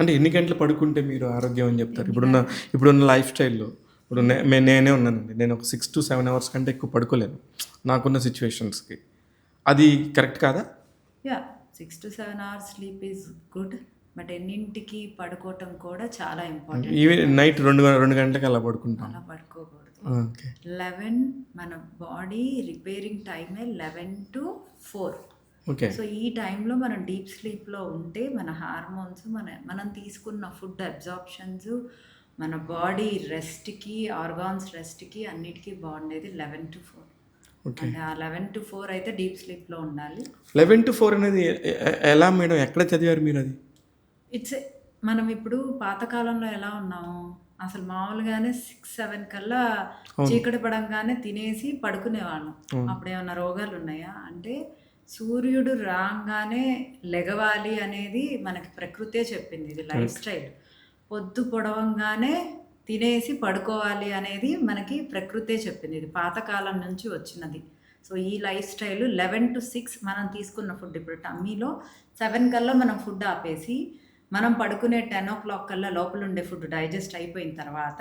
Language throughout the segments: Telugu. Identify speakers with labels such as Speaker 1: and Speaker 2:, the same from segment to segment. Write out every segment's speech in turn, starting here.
Speaker 1: అంటే ఎన్ని గంటలు పడుకుంటే మీరు ఆరోగ్యం అని చెప్తారు? ఇప్పుడున్న లైఫ్ స్టైల్‌లో ఇప్పుడు నేనే ఉన్నానండి. నేను ఒక 6-7 అవర్స్ కంటే ఎక్కువ పడుకోలేను. నాకున్న సిట్యుయేషన్స్‌కి. అది కరెక్ట్ కాదా?
Speaker 2: Yeah! 6-7 hours sleep is good. But ఎన్నింటికి పడుకోవటం కూడా చాలా ఇంపార్టెంట్.
Speaker 1: నైట్ 2 గంటలకి అలా పడుకుంటాం.
Speaker 2: అలా పడుకోకూడదు.
Speaker 1: ఓకే.
Speaker 2: 11 మన బాడీ రిపేరింగ్ టైమే 11-4.
Speaker 1: ఓకే.
Speaker 2: సో, ఈ టైంలో మనం డీప్ స్లీప్‌లో ఉంటే మన హార్మోన్స్ మనం తీసుకున్న ఫుడ్ అబ్జార్ప్షన్స్, మన బాడీ రెస్ట్‌కి, ఆర్గాన్స్ రెస్ట్‌కి అన్నిటికి బాగుండేది 11-4.
Speaker 1: ఓకే.
Speaker 2: అంటే ఆ 11-4 అయితే డీప్ స్లీప్‌లో ఉండాలి.
Speaker 1: 11-4 అనేది ఎలా మేడం? ఎక్కడ చదివారు మీరది?
Speaker 2: ఇట్స్ మనం ఇప్పుడు పాతకాలంలో ఎలా ఉన్నాము? అసలు మామూలుగానే 6-7 కల్లా
Speaker 1: అవును.
Speaker 2: చీకటి పడంగానే తినేసి పడుకునేవాళ్ళం.
Speaker 1: అవును.
Speaker 2: అప్పుడేమన్నా రోగాలున్నాయా? అంటే సూర్యుడు రాంగానే లెగవాలి అనేది మనకి ప్రకృతే చెప్పింది. ఇది లైఫ్
Speaker 1: కరెక్ట్.
Speaker 2: స్టైల్. పొద్దు పొడవంగానే తినేసి పడుకోవాలి అనేది మనకి ప్రకృతే చెప్పింది. ఇది పాతకాలం నుంచి వచ్చినది. సో, ఈ లైఫ్ స్టైల్ 11-6 మనం తీసుకున్న ఫుడ్ ఇప్పుడు టమ్మీలో 7 కల్లా మనం ఫుడ్ ఆపేసి, మనం పడుకునే 10:00 కల్లా లోపలుండే ఫుడ్ డైజెస్ట్ అయిపోయిన తర్వాత,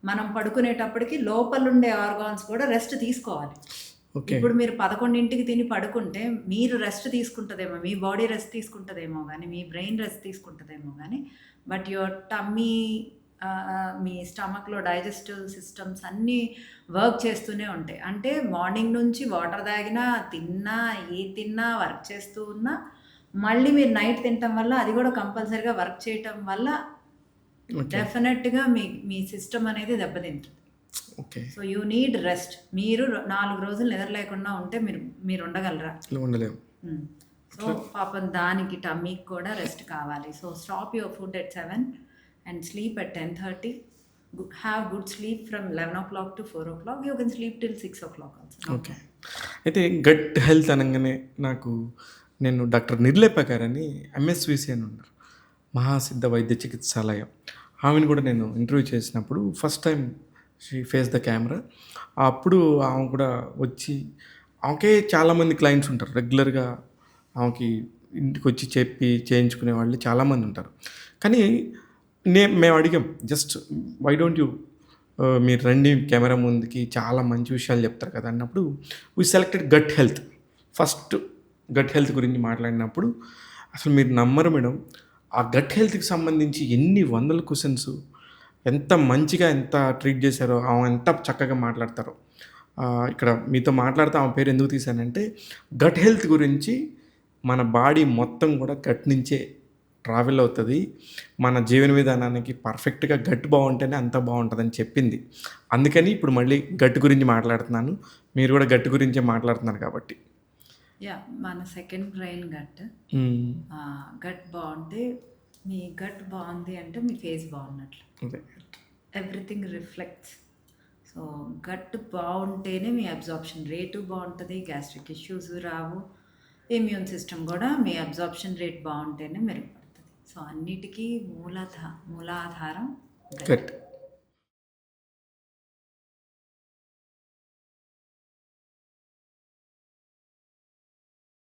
Speaker 2: మనం పడుకునేటప్పటికి లోపలుండే ఆర్గాన్స్ కూడా రెస్ట్ తీసుకోవాలి.
Speaker 1: ఓకే.
Speaker 2: ఇప్పుడు మీరు 11కి తిని పడుకుంటే, మీరు రెస్ట్ తీసుకుంటదేమో, మీ బాడీ రెస్ట్ తీసుకుంటదేమో గానీ, మీ బ్రెయిన్ రెస్ట్ తీసుకుంటదేమో గానీ, బట్ యువర్ టమ్మీ మీ స్టమక్‌లో డైజెస్టివ్ సిస్టమ్స్ అన్నీ వర్క్ చేస్తూనే ఉంటాయి. అంటే మార్నింగ్ నుంచి వాటర్ తాగినా, తిన్నా, ఏది తిన్నా, వర్క్ చేస్తూ ఉన్నా, మళ్ళీ మీరు నైట్ తినటం వల్ల అది కూడా కంపల్సరీగా వర్క్ చేయటం వల్ల
Speaker 1: ఓకే.
Speaker 2: డెఫినెట్‌గా మీ సిస్టమ్ అనేది దెబ్బతింటుంది.
Speaker 1: Okay.
Speaker 2: So, you need rest. మీరు 4 రోజులు నిద్ర లేకుండా ఉంటే మీరు ఉండగలరా?
Speaker 1: ఉండలేము.
Speaker 2: సో, పాపం దానికి టమ్మీకి కూడా రెస్ట్ కావాలి. So, stop your food at 7 and sleep at 10:30. Have good sleep from 11:00 to 4:00. You can sleep till 6:00 also.
Speaker 1: Okay. అయితే గట్ హెల్త్ అనంగానే నేను డాక్టర్ నిర్లేప గారని ఎంఎస్విసి అని ఉన్నారు. మహాసిద్ధ వైద్య చికిత్సాలయం. ఆమెను కూడా నేను ఇంటర్వ్యూ చేసినప్పుడు first time she face the camera. అప్పుడు ఆమె కూడా వచ్చి ఆమెకే చాలామంది క్లయింట్స్ ఉంటారు. రెగ్యులర్‌గా ఆమెకి ఇంటికొచ్చి చెప్పి చేయించుకునే వాళ్ళు చాలామంది ఉంటారు. కానీ మేము అడిగాం జస్ట్ వై డోంట్ యూ మీరు రండి కెమెరా ముందుకి చాలా మంచి విషయాలు చెప్తారు కదా అన్నప్పుడు we selected gut health. First gut health గురించి మాట్లాడినప్పుడు అసలు మీరు నమ్మరు మేడం, ఆ గట్ హెల్త్‌కి సంబంధించి ఎన్ని వందల క్వెషన్స్ ఎంత మంచిగా ఎంత ట్రీట్ చేశారో, ఆమె ఎంత చక్కగా మాట్లాడతారో. ఇక్కడ మీతో మాట్లాడితే ఆమె పేరు ఎందుకు తీశానంటే గట్ హెల్త్ గురించి మన బాడీ మొత్తం కూడా గట్ నుంచే ట్రావెల్ అవుతుంది. మన జీవన విధానానికి పర్ఫెక్ట్‌గా గట్ బాగుంటేనే అంతా బాగుంటుందని చెప్పింది. అందుకని ఇప్పుడు మళ్ళీ గట్ గురించి మాట్లాడుతున్నాను. మీరు కూడా గట్ గురించే మాట్లాడుతున్నారు కాబట్టి.
Speaker 2: యాహ్! మన సెకండ్ బ్రెయిన్ గట్. గట్ బావుంటే మీ గట్ బావుంది అంటే మీ ఫేస్ బావున్నట్లు.
Speaker 1: అదే.
Speaker 2: Everything reflects. సో, గట్ బావుంటేనే మీ అబ్జార్ప్షన్ రేటు బావుంటది. గ్యాస్ట్రిక్ ఇష్యూస్ రావు. ఇమ్యూన్ సిస్టమ్ గూడా మీ అబ్జార్ప్షన్ రేట్ బావుంటేనే మెరుగుపడుతది. సో, అన్నిటికీ మూలాధారం గట్.
Speaker 1: గట్.